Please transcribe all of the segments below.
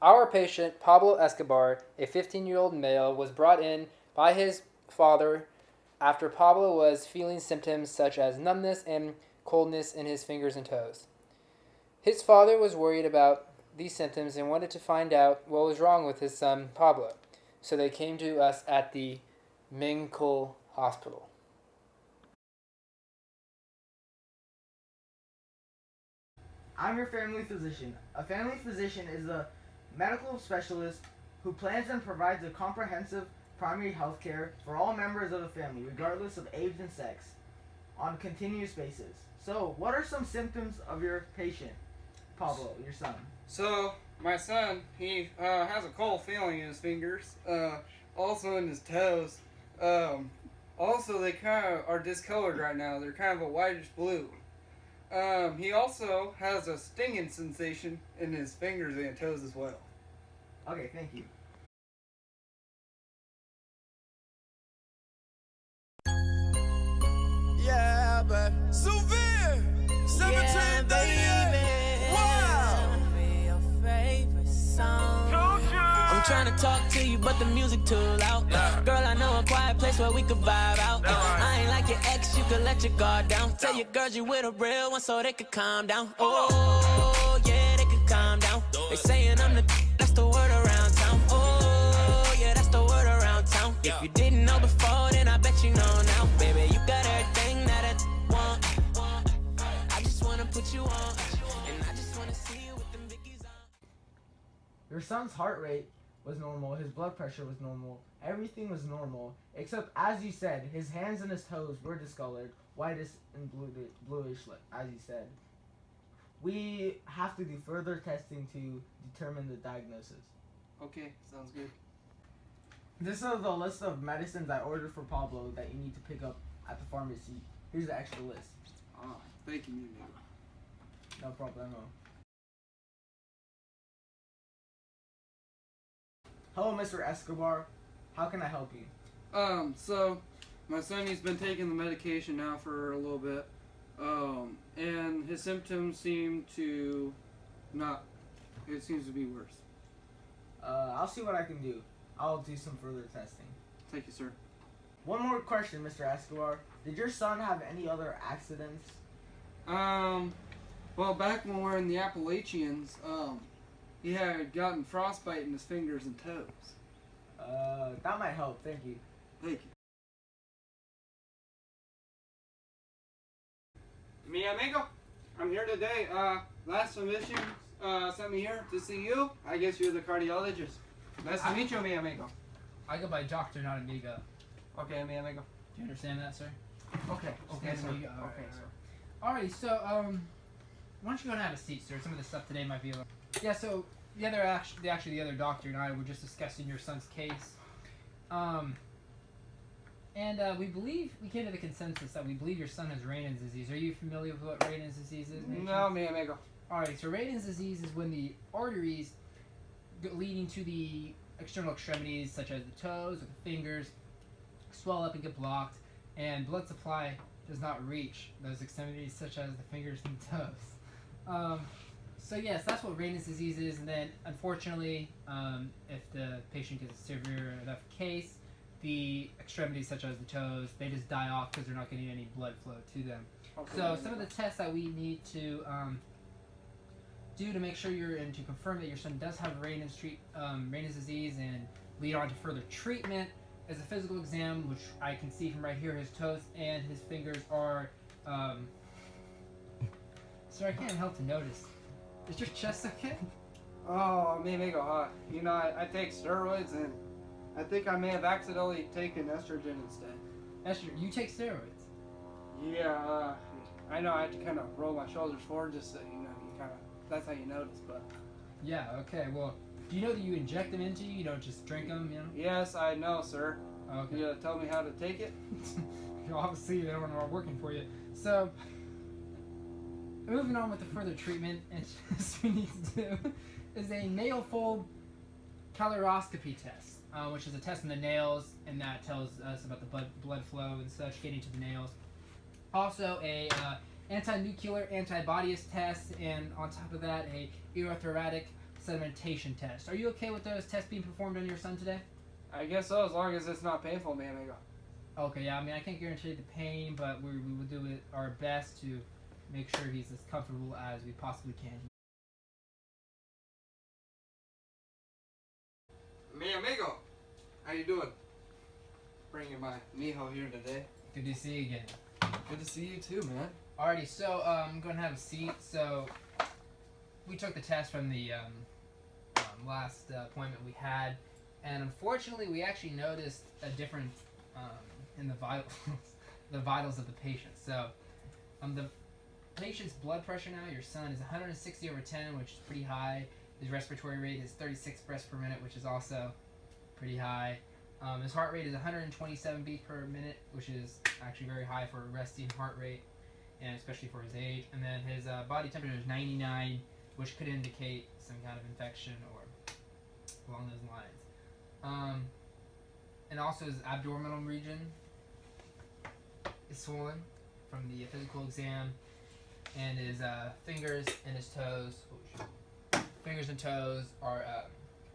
Our patient, Pablo Escobar, a 15-year-old male, was brought in by his father after Pablo was feeling symptoms such as numbness and coldness in his fingers and toes. His father was worried about these symptoms and wanted to find out what was wrong with his son, Pablo. So they came to us at the Minkle Hospital. I'm your family physician. A family physician is a medical specialist who plans and provides a comprehensive primary health care for all members of the family, regardless of age and sex, on a continuous basis. So, what are some symptoms of your patient, Pablo, your son? So, my son, he has a cold feeling in his fingers, also in his toes. Also, they kind of are discolored right now. They're kind of a whitish blue. He also has a stinging sensation in his fingers and toes as well. Okay, thank you. Yeah, but Severe 1738. Wow. I'm trying to talk to you, but the music too loud. Girl, I know a quiet place where we could vibe out. I ain't like your ex, you could let your guard down. Tell your girls you with a real one so they could calm down. Oh, yeah, they could calm down. They saying I'm the that's the word around town. Oh, yeah, that's the word around town. If you didn't know before, then I bet you know now. Baby, you got everything that I want. I just wanna put you on, and I just wanna see you with them biggies on. Your son's heart rate was normal, his blood pressure was normal, everything was normal, except, as you said, his hands and his toes were discolored, whitish and bluish, as you said. We have to do further testing to determine the diagnosis. Okay, sounds good. This is the list of medicines I ordered for Pablo that you need to pick up at the pharmacy. Here's the extra list. Ah, thank you, amigo. No problemo. Hello, Mr. Escobar. How can I help you? So my son, he's been taking the medication now for a little bit, and his symptoms seem to not. It seems to be worse. I'll see what I can do. I'll do some further testing. Thank you, sir. One more question, Mr. Escobar. Did your son have any other accidents? Well, back when we were in the Appalachians, he had gotten frostbite in his fingers and toes. That might help. Thank you. Thank you. Mi amigo, I'm here today. Last submission sent me here to see you. I guess you're the cardiologist. Nice to meet you, mi amigo. I go by doctor, not amigo. Okay, mi amigo. Do you understand that, sir? Okay. Okay, Stand sir. amigo. Okay, sir. Alright, so, why don't you go and have a seat, sir? Some of the stuff today might be a little... Yeah, so, the other doctor and I were just discussing your son's case. We came to the consensus that we believe your son has Raynaud's disease. Are you familiar with what Raynaud's disease is? No, mi amigo. Alright, so Raynaud's disease is when the arteries leading to the external extremities, such as the toes or the fingers, swell up and get blocked, and blood supply does not reach those extremities, such as the fingers and toes. So yes, that's what Raynaud's disease is, and then unfortunately, if the patient gets a severe enough case, the extremities such as the toes, they just die off because they're not getting any blood flow to them. Okay, So some of the tests that we need to do to make sure and to confirm that your son does have Raynaud's disease and lead on to further treatment is a physical exam, which I can see from right here. His toes and his fingers are. Sir, I can't help to notice. Is your chest okay? Oh, mi amigo. You know, I take steroids, and I think I may have accidentally taken estrogen instead. Esther, you take steroids. Yeah, I know I had to kind of roll my shoulders forward just so, you know, you kind of, that's how you notice, but. Yeah, okay, well, do you know that you inject them into you? You don't just drink them, you know? Yes, I know, sir. Okay. You tell me how to take it? Obviously, they don't know working for you. So, moving on with the further treatment, and we need to do is a nail fold caloroscopy test, which is a test in the nails, and that tells us about the blood flow and such getting to the nails. Also, a anti-nuclear antibodies test, and on top of that, a urothoracic sedimentation test. Are you okay with those tests being performed on your son today? I guess so, as long as it's not painful, mi amigo. Okay, yeah, I mean, I can't guarantee the pain, but we will do our best to make sure he's as comfortable as we possibly can. Mi amigo, how you doing? Bringing my mijo here today. Good to see you again. Good to see you too, man. Alrighty, so I'm going to have a seat. So we took the test from the last appointment we had, and unfortunately we actually noticed a difference in the vitals, the vitals of the patient. So the patient's blood pressure now, your son, is 160/10, which is pretty high. His respiratory rate is 36 breaths per minute, which is also pretty high. His heart rate is 127 beats per minute, which is actually very high for a resting heart rate, and especially for his age. And then his body temperature is 99, which could indicate some kind of infection or along those lines. And also his abdominal region is swollen from the physical exam, and his fingers and his toes, fingers and toes are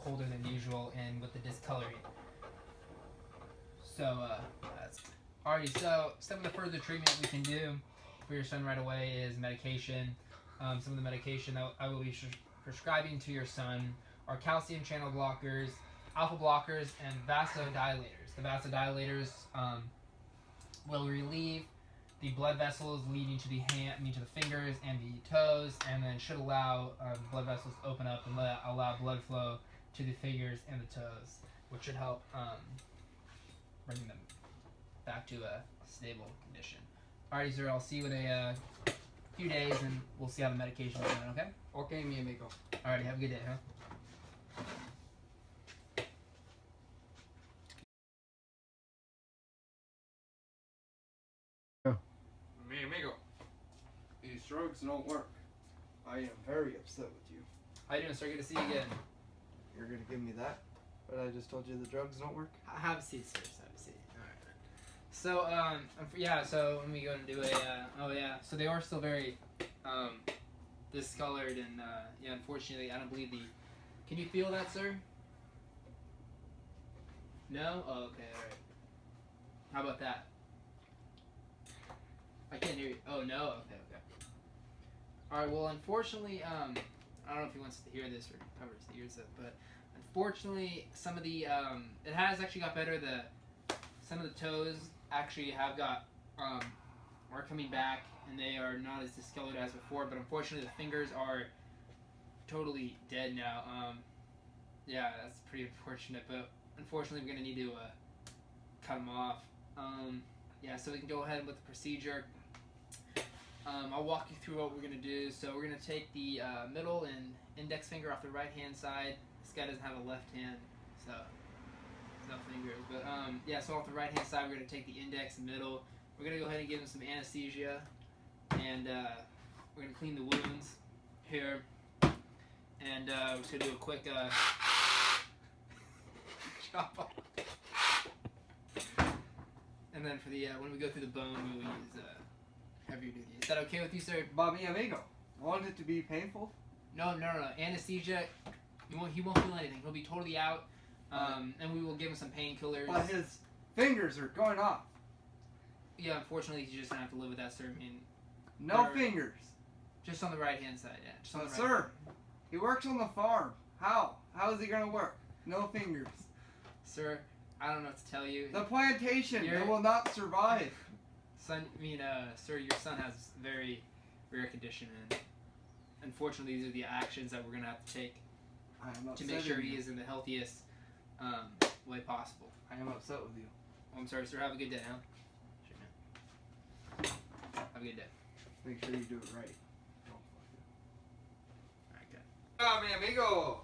colder than usual and with the discoloring. So that's alrighty. So some of the further treatment we can do for your son right away is medication. Some of the medication that I will be prescribing to your son are calcium channel blockers, alpha blockers, and vasodilators. The vasodilators will relieve the blood vessels leading to the the fingers and the toes, and then should allow blood vessels to open up and allow blood flow to the fingers and the toes, which should help bring them back to a stable condition. Alrighty, sir. I'll see you in a few days, and we'll see how the medication is going. Okay? Okay, mi amigo. Alrighty. Have a good day, huh? Mi amigo, these drugs don't work. I am very upset with you. How you doing, sir? Good to see you again. You're gonna give me that? But I just told you the drugs don't work? Have a seat, sir. Have a seat. Alright. So, yeah, so let me go and do a, so they are still very, discolored, and, yeah, unfortunately, I don't believe can you feel that, sir? No? Oh, okay, alright. How about that? I can't hear you. Oh, no? Okay. Alright, well, unfortunately, I don't know if he wants to hear this or covers the ears up, but unfortunately, some of the, it has actually got better. Some of the toes actually have got, are coming back, and they are not as discolored as before, but unfortunately the fingers are totally dead now. Yeah, that's pretty unfortunate, but unfortunately we're going to need to, cut them off. Yeah, so we can go ahead with the procedure. I'll walk you through what we're going to do. So we're going to take the middle and index finger off the right hand side. This guy doesn't have a left hand, so no fingers. But yeah, so off the right hand side we're going to take the index and middle. We're going to go ahead and give him some anesthesia, and we're going to clean the wounds here. And we're just going to do a quick chop off. And then for the when we go through the bone, we will use heavier duty. Is that okay with you, sir? Bobby amigo, want it to be painful? No. Anesthesia. He won't feel anything. He'll be totally out. And we will give him some painkillers. But his fingers are going off. Yeah, unfortunately, he's just gonna have to live with that, sir. I mean, no fingers. Just on the right hand side, yeah. Just on the right sir, hand. he works on the farm. How? How is he gonna work? No fingers. Sir, I don't know what to tell you. The plantation, it will not survive. Sir, your son has very rare condition, and unfortunately, these are the actions that we're gonna have to take to make sure he is in the healthiest way possible. I am upset with you. Oh, I'm sorry, sir. Have a good day, huh? Sure, man. Have a good day. Make sure you do it right. Alright, good. Ah, mi amigo.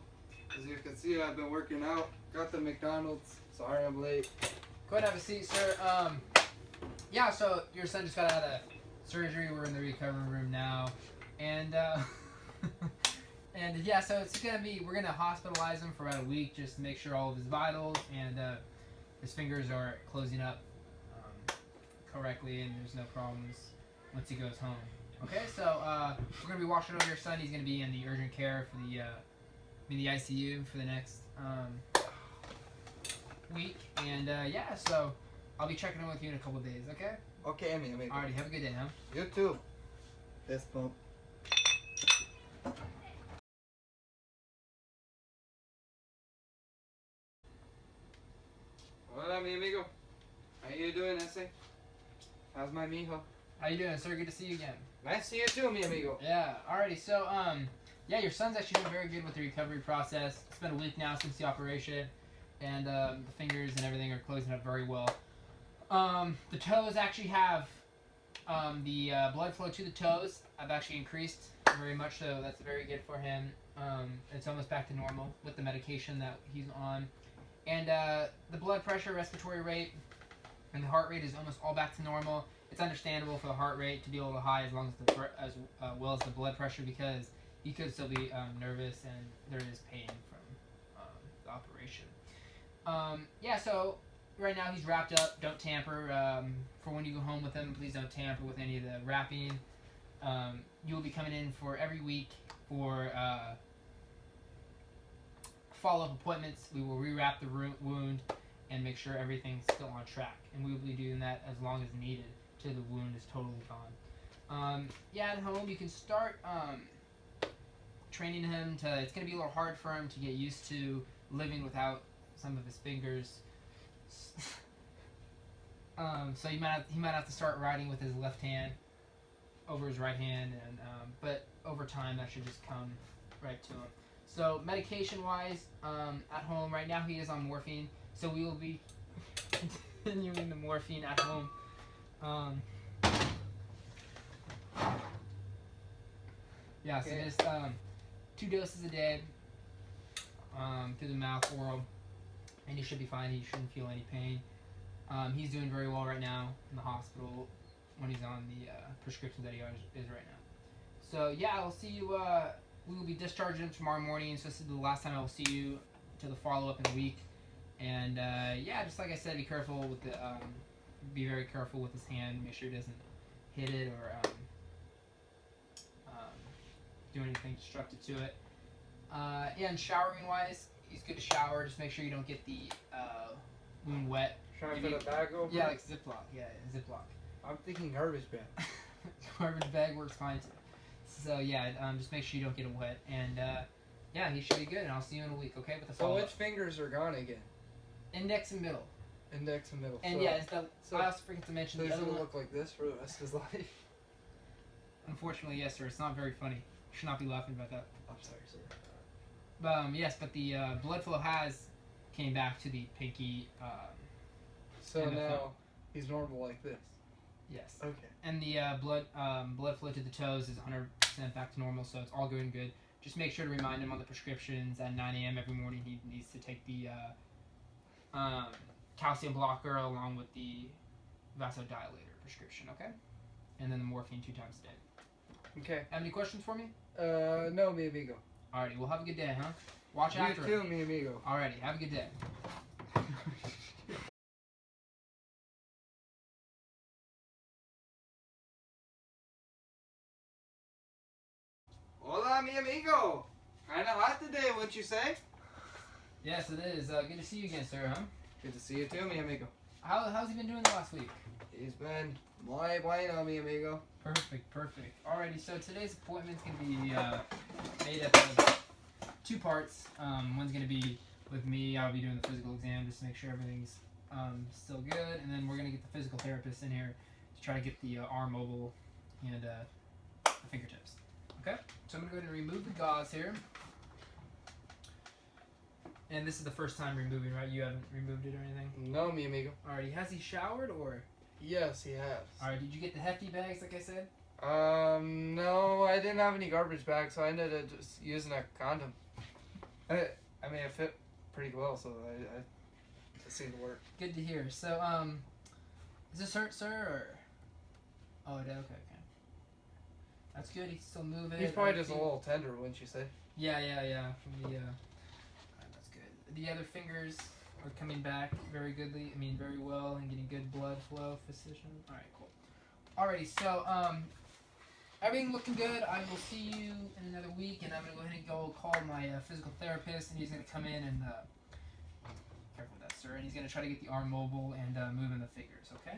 As you can see, I've been working out. Got the McDonald's. Sorry I'm late. Go ahead and have a seat, sir. Yeah, so your son just got out of surgery. We're in the recovery room now. And, and yeah, so it's gonna be, we're gonna hospitalize him for about a week just to make sure all of his vitals and his fingers are closing up correctly and there's no problems once he goes home. Okay, so we're gonna be watching over your son. He's gonna be in the urgent care for the in the ICU for the next week. And yeah, so I'll be checking in with you in a couple days. Okay. Okay, mi amigo. Alrighty. Have a good day, huh? You too. Fist bump. Hola, mi amigo. How you doing, Ese? How's my mijo? How you doing, sir? Good to see you again. Nice to see you too, mi amigo. Yeah. Alrighty. So yeah, your son's actually doing very good with the recovery process. It's been a week now since the operation, and the fingers and everything are closing up very well. The toes actually have the blood flow to the toes. I've actually increased very much, so that's very good for him. It's almost back to normal with the medication that he's on. And the blood pressure, respiratory rate, and the heart rate is almost all back to normal. It's understandable for the heart rate to be a little high as long as well as the blood pressure, because he could still be nervous and there is pain from the operation. Yeah, so right now he's wrapped up. Don't tamper. For when you go home with him, please don't tamper with any of the wrapping. You will be coming in for every week for follow-up appointments. We will rewrap the wound and make sure everything's still on track. And we will be doing that as long as needed till the wound is totally gone. Yeah, at home you can start training him to. It's going to be a little hard for him to get used to living without some of his fingers. So he might have to start writing with his left hand over his right hand, and but over time that should just come right to him. So medication wise, at home right now he is on morphine, so we will be continuing the morphine at home. Yeah, so just 2 doses a day through the mouth, oral, and he should be fine. He shouldn't feel any pain. He's doing very well right now in the hospital when he's on the prescription that he is right now. So yeah, I'll see you. We will be discharging him tomorrow morning. So this is the last time I will see you to the follow-up in a week. And yeah, just like I said, be careful with the. Be very careful with his hand. Make sure he doesn't hit it or do anything destructive to it. Yeah, and showering wise, he's good to shower. Just make sure you don't get the wound wet. Trying to put a bag over? Yeah, like Ziploc. Yeah, Ziploc. I'm thinking garbage bag. Garbage bag works fine too. So yeah, just make sure you don't get it wet, and yeah, he should be good. And I'll see you in a week, okay? With the So follow-up. which fingers are gone again? Index and middle. Index and middle. And so, yeah, I also forget to mention so the he's other gonna one. look like this for the rest of his life. Unfortunately, yes, sir. It's not very funny. You should not be laughing about that. I'm sorry, sir. Yes, but the blood flow came back to the pinky. So and the now thumb. he's normal like this. Yes. Okay. And the blood flow to the toes is 100% back to normal, so it's all going good. Just make sure to remind him on the prescriptions at 9 a.m. every morning. He needs to take the calcium blocker along with the vasodilator prescription, okay? And then the morphine 2 times a day. Okay. Have any questions for me? No, mi amigo. Alrighty, well have a good day, huh? Watch You after too, it. mi amigo. Alrighty, have a good day. Hola, mi amigo. Kinda hot today, wouldn't you say? Yes, it is. Good to see you again, sir, huh? Good to see you too, mi amigo. How's he been doing the last week? He's been muy bueno, mi amigo. Perfect. Alrighty, so today's appointment's gonna be made up of 2 parts. One's gonna be with me. I'll be doing the physical exam just to make sure everything's still good, and then we're gonna get the physical therapist in here to try to get the arm mobile and the fingertips. Okay, so I'm gonna go ahead and remove the gauze here. And this is the first time removing, right? You haven't removed it or anything? No, mi amigo. Alrighty, has he showered or? Yes, he has. Alright, did you get the hefty bags like I said? No, I didn't have any garbage bags, so I ended up just using a condom. I mean, it fit pretty well, so it seemed to work. Good to hear. So, is this hurt, sir, or? Oh, it did? Okay. That's good. He's still moving. He's probably just a little tender, wouldn't you say? Yeah. From the, that's good. The other fingers are coming back very well and getting good blood flow. Physician. All right, cool. Alrighty, so everything looking good. I will see you in another week, and I'm gonna go ahead and go call my physical therapist, and he's gonna come in and careful with that, sir. And he's gonna try to get the arm mobile and moving the fingers. Okay.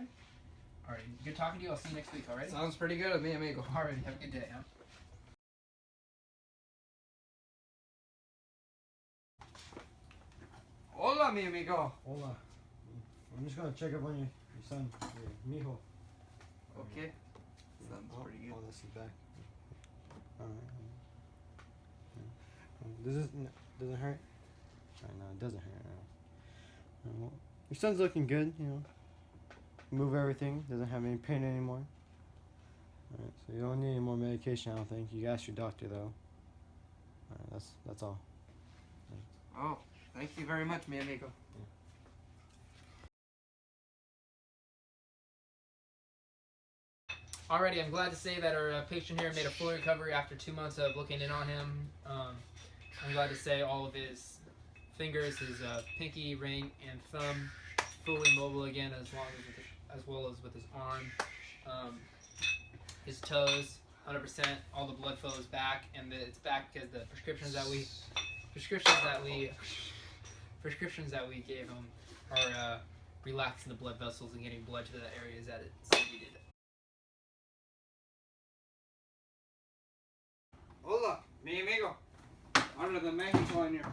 All right. Good talking to you. I'll see you next week. All right. Sounds pretty good, mi amigo. All right. Have a good day. Huh? Hola, mi amigo. Hola. I'm just gonna check up on your son, your mijo. Okay. Sounds pretty good. Oh, this is back. Alright. Doesn't hurt? Alright, no, it doesn't hurt. Well, your son's looking good, you know. Move everything, doesn't have any pain anymore. Alright, so you don't need any more medication, I don't think. You asked your doctor though. Alright, that's all. Oh, thank you very much, mi amigo. Alrighty, I'm glad to say that our patient here made a full recovery after 2 months of looking in on him. I'm glad to say all of his fingers, his pinky, ring, and thumb, fully mobile again, as well as with his arm. His toes, 100%. All the blood flow is back, and it's back because the prescriptions that we gave him are relaxing the blood vessels and getting blood to the areas that it's needed. Hola, mi amigo. Under the Mexico in here.